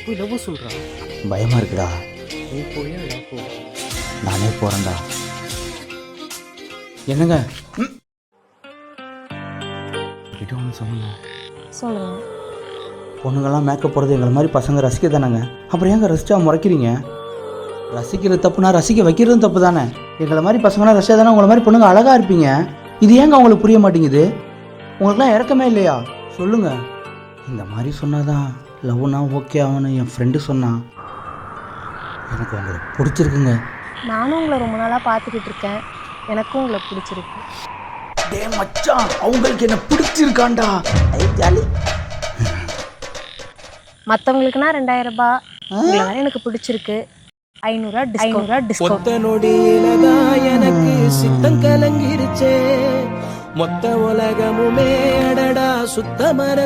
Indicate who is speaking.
Speaker 1: போய் லவ் சொல்கிறா.
Speaker 2: பயமாக இருக்குடா.
Speaker 1: நீ போய் போ.
Speaker 2: நானே போகிறேன்டா. என்னங்க கிட்ட ஒன்று சொல்லுங்க.
Speaker 3: சொல்லுங்க.
Speaker 2: பொண்ணுங்கள்லாம் மேக்கப் போடுறது எங்களை மாதிரி பசங்க ரசிக்க தானேங்க. அப்புறம் ஏங்க ரசிச்சா முறைக்கிறீங்க? ரசிக்கிறது தப்புனா ரசிக்க வைக்கிறதும் தப்பு தானே. எங்களை மாதிரி பசங்களாம் ரசிச்சா தானே உங்களை மாதிரி பொண்ணுங்க அழகாக இருப்பீங்க. இது ஏங்க அவங்களுக்கு புரிய மாட்டேங்குது? உங்களுக்குலாம் இறக்கமே இல்லையா? சொல்லுங்க. இந்த மாதிரி சொன்னாதான் லவ்னா ஓகே ஆகணும். என் ஃப்ரெண்டு சொன்னான். எனக்கு உங்களை பிடிச்சிருக்குங்க.
Speaker 3: நானும் உங்களை ரொம்ப நாளாக பார்த்துக்கிட்டு இருக்கேன். எனக்கும் உங்களை பிடிச்சிருக்கு.
Speaker 2: டே மச்சான், அவங்களுக்கு என்ன பிடிச்சிருக்காண்டா. ஜாலி.
Speaker 3: மற்றவங்களுக்குனா 2000 ரூபாய், உங்களை வேற எனக்கு பிடிச்சிருக்கு. 500 டிஸ்கவுண்ட்.
Speaker 1: ஒத்த நொடியிலதான் எனக்கு சித்தம் கலங்கிருச்சே. மொத்த உலகமுமே அடடா சுத்தமர